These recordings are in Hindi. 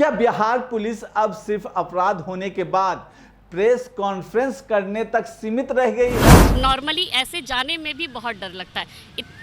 क्या बिहार पुलिस अब सिर्फ अपराध होने के बाद प्रेस कॉन्फ्रेंस करने तक सीमित रह गई है? नॉर्मली ऐसे जाने में भी बहुत डर लगता है,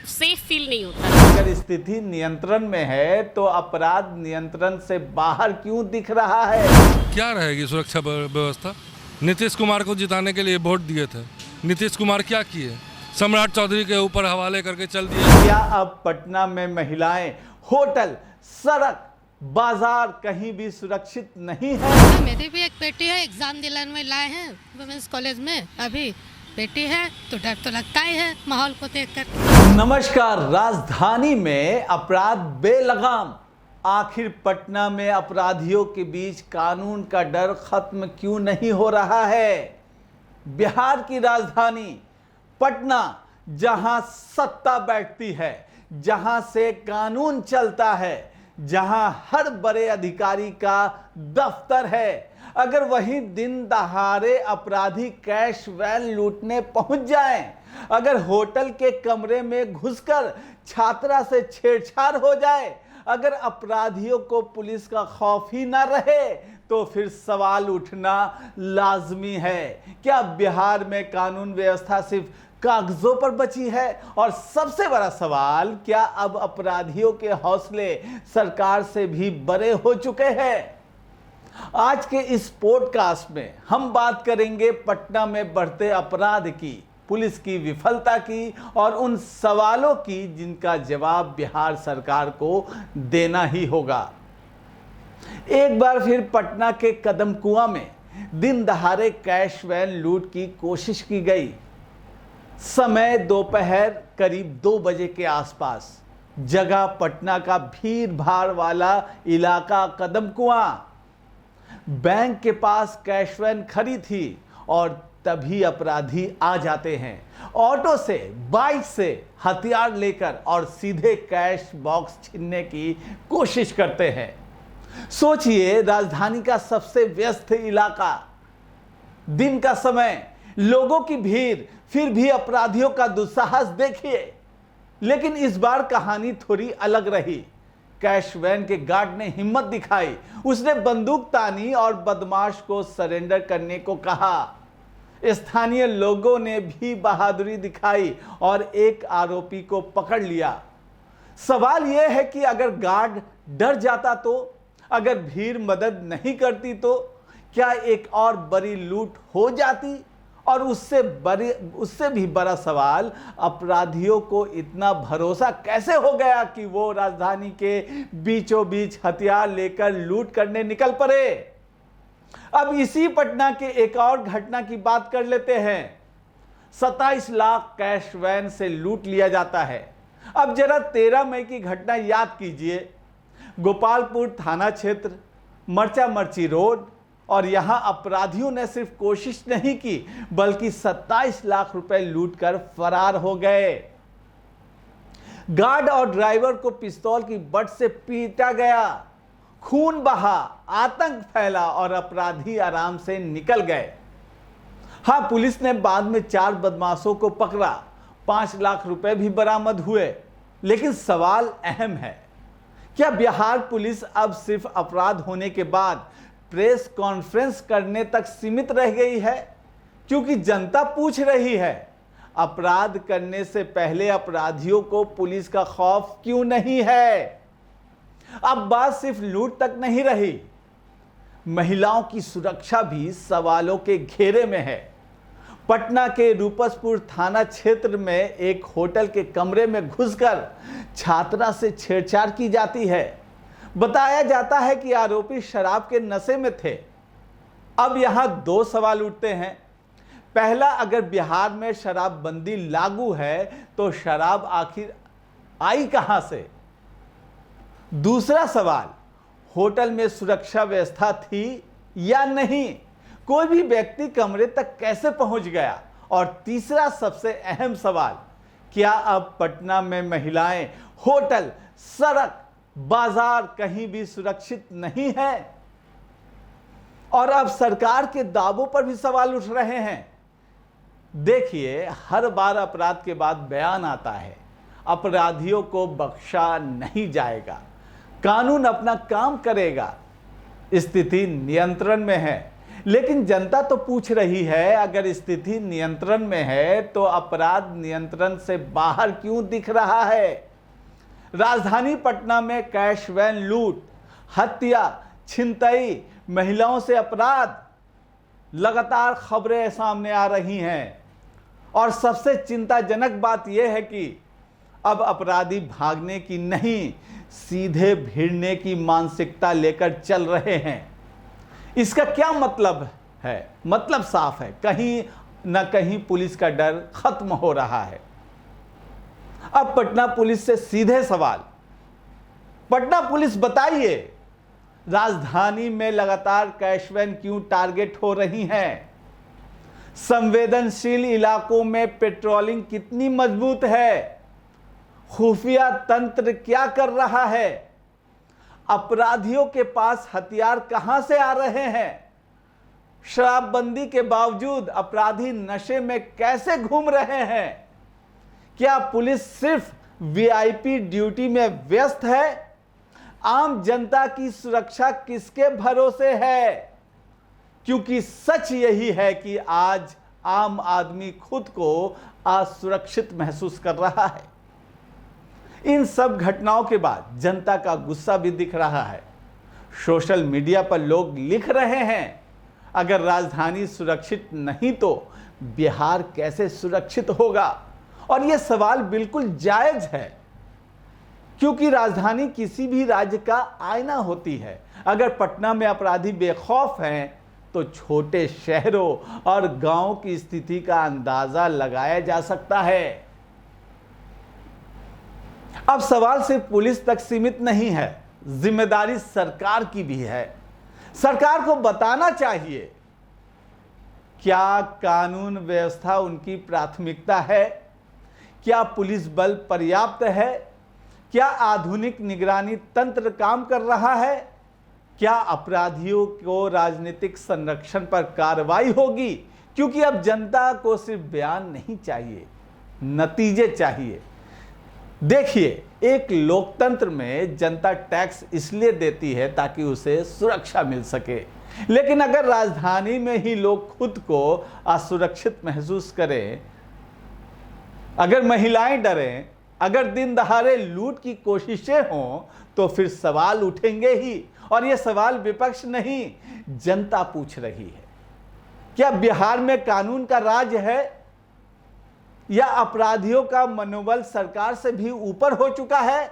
सेफ फील नहीं होता। अगर स्थिति नियंत्रण में है तो अपराध नियंत्रण से बाहर क्यों दिख रहा है? क्या रहेगी सुरक्षा व्यवस्था? नीतीश कुमार को जिताने के लिए वोट दिए थे, नीतीश कुमार क्या किए? सम्राट चौधरी के ऊपर हवाले करके चल दिए। क्या अब पटना में महिलाएं होटल, सड़क, बाजार कहीं भी सुरक्षित नहीं है? मेरी भी एक बेटी है, एग्जाम दिलाने लाए हैं वुमेन्स कॉलेज में। अभी बेटी है तो डर तो लगता ही है माहौल को देखकर। नमस्कार। राजधानी में अपराध बेलगाम। आखिर पटना में अपराधियों के बीच कानून का डर खत्म क्यों नहीं हो रहा है? बिहार की राजधानी पटना, जहां सत्ता बैठती है, जहां से कानून चलता है, जहां हर बड़े अधिकारी का दफ्तर है, अगर वहीं दिन दहाड़े अपराधी कैश वैन लूटने पहुंच जाएं, अगर होटल के कमरे में घुसकर छात्रा से छेड़छाड़ हो जाए, अगर अपराधियों को पुलिस का खौफ ही ना रहे, तो फिर सवाल उठना लाजमी है। क्या बिहार में कानून व्यवस्था सिर्फ कागजों पर बची है? और सबसे बड़ा सवाल, क्या अब अपराधियों के हौसले सरकार से भी बड़े हो चुके हैं? आज के इस पॉडकास्ट में हम बात करेंगे पटना में बढ़ते अपराध की, पुलिस की विफलता की और उन सवालों की जिनका जवाब बिहार सरकार को देना ही होगा। एक बार फिर पटना के कदमकुआं में दिन दहाड़े कैश वैन लूट की कोशिश की गई। समय दोपहर करीब 2 बजे के आसपास। जगह पटना का भीड़ भाड़ वाला इलाका कदमकुआं। बैंक के पास कैश वैन खड़ी थी और तभी अपराधी आ जाते हैं, ऑटो से, बाइक से हथियार लेकर, और सीधे कैश बॉक्स छीनने की कोशिश करते हैं। सोचिए, राजधानी का सबसे व्यस्त इलाका, दिन का समय, लोगों की भीड़, फिर भी अपराधियों का दुस्साहस देखिए। लेकिन इस बार कहानी थोड़ी अलग रही। कैश वैन के गार्ड ने हिम्मत दिखाई, उसने बंदूक तानी और बदमाश को सरेंडर करने को कहा। स्थानीय लोगों ने भी बहादुरी दिखाई और एक आरोपी को पकड़ लिया। सवाल यह है कि अगर गार्ड डर जाता तो, अगर भीड़ मदद नहीं करती तो क्या एक और बड़ी लूट हो जाती? और उससे भी बड़ा सवाल, अपराधियों को इतना भरोसा कैसे हो गया कि वो राजधानी के बीचों बीच हथियार लेकर लूट करने निकल पड़े? अब इसी पटना के एक और घटना की बात कर लेते हैं। 27 लाख कैश वैन से लूट लिया जाता है। अब जरा 13 मई की घटना याद कीजिए। गोपालपुर थाना क्षेत्र, मर्चा मर्ची रोड, और यहां अपराधियों ने सिर्फ कोशिश नहीं की बल्कि 27 लाख रुपए लूटकर फरार हो गए। गार्ड और ड्राइवर को पिस्तौल की बट से पीटा गया, खून बहा, आतंक फैला और अपराधी आराम से निकल गए। हां, पुलिस ने बाद में 4 बदमाशों को पकड़ा, 5 लाख रुपए भी बरामद हुए। लेकिन सवाल अहम है, क्या बिहार पुलिस अब सिर्फ अपराध होने के बाद प्रेस कॉन्फ्रेंस करने तक सीमित रह गई है? क्योंकि जनता पूछ रही है, अपराध करने से पहले अपराधियों को पुलिस का खौफ क्यों नहीं है? अब बात सिर्फ लूट तक नहीं रही, महिलाओं की सुरक्षा भी सवालों के घेरे में है। पटना के रूपसपुर थाना क्षेत्र में एक होटल के कमरे में घुसकर छात्रा से छेड़छाड़ की जाती है। बताया जाता है कि आरोपी शराब के नशे में थे। अब यहां 2 सवाल उठते हैं। पहला, अगर बिहार में शराबबंदी लागू है तो शराब आखिर आई कहां से? दूसरा सवाल, होटल में सुरक्षा व्यवस्था थी या नहीं? कोई भी व्यक्ति कमरे तक कैसे पहुंच गया? और तीसरा सबसे अहम सवाल, क्या अब पटना में महिलाएं होटल, सड़क, बाजार कहीं भी सुरक्षित नहीं है? और अब सरकार के दावों पर भी सवाल उठ रहे हैं। देखिए, हर बार अपराध के बाद बयान आता है, अपराधियों को बख्शा नहीं जाएगा, कानून अपना काम करेगा। स्थिति नियंत्रण में है। लेकिन जनता तो पूछ रही है, अगर स्थिति नियंत्रण में है तो अपराध नियंत्रण से बाहर क्यों दिख रहा है? राजधानी पटना में कैश वैन लूट, हत्या, छिनतई, महिलाओं से अपराध, लगातार खबरें सामने आ रही हैं। और सबसे चिंताजनक बात यह है कि अब अपराधी भागने की नहीं, सीधे भिड़ने की मानसिकता लेकर चल रहे हैं। इसका क्या मतलब है? मतलब साफ है, कहीं न कहीं पुलिस का डर खत्म हो रहा है। अब पटना पुलिस से सीधे सवाल, पटना पुलिस बताइए, राजधानी में लगातार कैश वैन क्यों टारगेट हो रही हैं? संवेदनशील इलाकों में पेट्रोलिंग कितनी मजबूत है? खुफिया तंत्र क्या कर रहा है? अपराधियों के पास हथियार कहां से आ रहे हैं? शराबबंदी के बावजूद अपराधी नशे में कैसे घूम रहे हैं? क्या पुलिस सिर्फ वीआईपी ड्यूटी में व्यस्त है? आम जनता की सुरक्षा किसके भरोसे है? क्योंकि सच यही है कि आज आम आदमी खुद को असुरक्षित महसूस कर रहा है। इन सब घटनाओं के बाद जनता का गुस्सा भी दिख रहा है। सोशल मीडिया पर लोग लिख रहे हैं, अगर राजधानी सुरक्षित नहीं तो बिहार कैसे सुरक्षित होगा? और यह सवाल बिल्कुल जायज है, क्योंकि राजधानी किसी भी राज्य का आईना होती है। अगर पटना में अपराधी बेखौफ हैं तो छोटे शहरों और गांवों की स्थिति का अंदाजा लगाया जा सकता है। अब सवाल सिर्फ पुलिस तक सीमित नहीं है, जिम्मेदारी सरकार की भी है। सरकार को बताना चाहिए, क्या कानून व्यवस्था उनकी प्राथमिकता है? क्या पुलिस बल पर्याप्त है? क्या आधुनिक निगरानी तंत्र काम कर रहा है? क्या अपराधियों को राजनीतिक संरक्षण पर कार्रवाई होगी? क्योंकि अब जनता को सिर्फ बयान नहीं चाहिए, नतीजे चाहिए। देखिए, एक लोकतंत्र में जनता टैक्स इसलिए देती है ताकि उसे सुरक्षा मिल सके। लेकिन अगर राजधानी में ही लोग खुद को असुरक्षित महसूस करें, अगर महिलाएं डरें, अगर दिन दहाड़े लूट की कोशिशें हों, तो फिर सवाल उठेंगे ही। और ये सवाल विपक्ष नहीं, जनता पूछ रही है। क्या बिहार में कानून का राज है, या अपराधियों का मनोबल सरकार से भी ऊपर हो चुका है?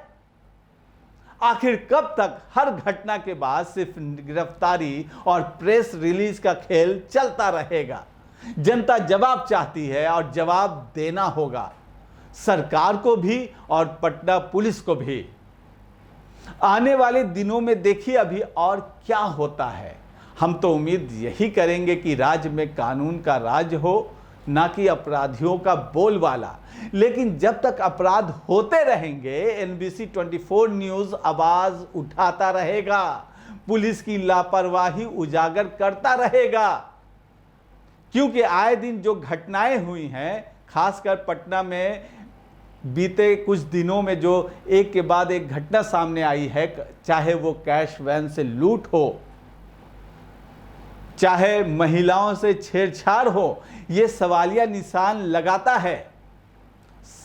आखिर कब तक हर घटना के बाद सिर्फ गिरफ्तारी और प्रेस रिलीज का खेल चलता रहेगा? जनता जवाब चाहती है और जवाब देना होगा, सरकार को भी और पटना पुलिस को भी। आने वाले दिनों में देखिए अभी और क्या होता है। हम तो उम्मीद यही करेंगे कि राज्य में कानून का राज हो, ना कि अपराधियों का बोलबाला। लेकिन जब तक अपराध होते रहेंगे, NBC 24 न्यूज़ आवाज उठाता रहेगा, पुलिस की लापरवाही उजागर करता रहेगा। क्योंकि आए दिन जो घटनाएं हुई हैं, खासकर पटना में बीते कुछ दिनों में जो एक के बाद एक घटना सामने आई है, चाहे वो कैश वैन से लूट हो, चाहे महिलाओं से छेड़छाड़ हो, ये सवालिया निशान लगाता है।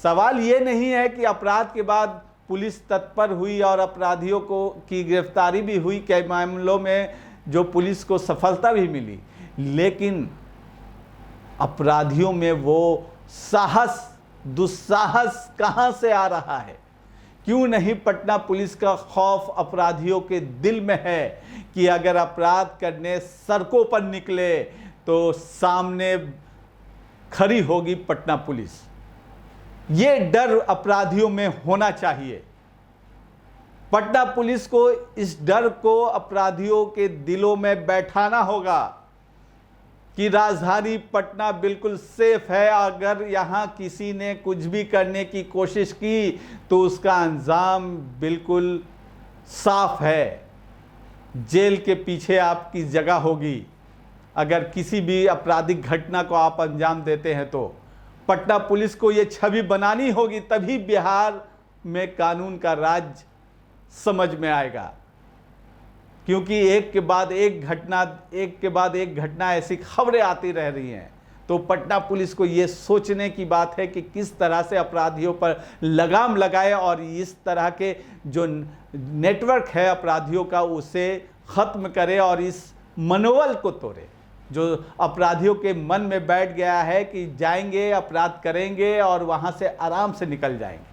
सवाल ये नहीं है कि अपराध के बाद पुलिस तत्पर हुई और अपराधियों को की गिरफ्तारी भी हुई, कई मामलों में जो पुलिस को सफलता भी मिली, लेकिन अपराधियों में वो साहस, दुस्साहस कहां से आ रहा है? क्यों नहीं पटना पुलिस का खौफ अपराधियों के दिल में है कि अगर अपराध करने सड़कों पर निकले तो सामने खड़ी होगी पटना पुलिस। ये डर अपराधियों में होना चाहिए। पटना पुलिस को इस डर को अपराधियों के दिलों में बैठाना होगा कि राजधानी पटना बिल्कुल सेफ है। अगर यहाँ किसी ने कुछ भी करने की कोशिश की तो उसका अंजाम बिल्कुल साफ है, जेल के पीछे आपकी जगह होगी। अगर किसी भी आपराधिक घटना को आप अंजाम देते हैं तो पटना पुलिस को ये छवि बनानी होगी, तभी बिहार में कानून का राज समझ में आएगा। क्योंकि एक के बाद एक घटना ऐसी खबरें आती रह रही हैं। तो पटना पुलिस को ये सोचने की बात है कि किस तरह से अपराधियों पर लगाम लगाए और इस तरह के जो नेटवर्क है अपराधियों का उसे ख़त्म करे और इस मनोबल को तोड़े जो अपराधियों के मन में बैठ गया है कि जाएंगे, अपराध करेंगे और वहाँ से आराम से निकल जाएंगे।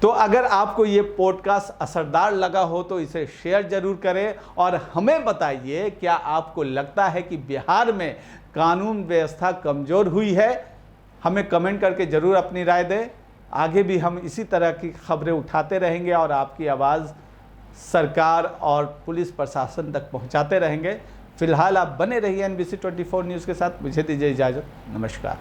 तो अगर आपको ये पॉडकास्ट असरदार लगा हो तो इसे शेयर जरूर करें और हमें बताइए, क्या आपको लगता है कि बिहार में कानून व्यवस्था कमज़ोर हुई है? हमें कमेंट करके ज़रूर अपनी राय दें। आगे भी हम इसी तरह की खबरें उठाते रहेंगे और आपकी आवाज़ सरकार और पुलिस प्रशासन तक पहुंचाते रहेंगे। फिलहाल आप बने रहिए NBC 24 न्यूज़ के साथ। मुझे दीजिए इजाज़त। नमस्कार।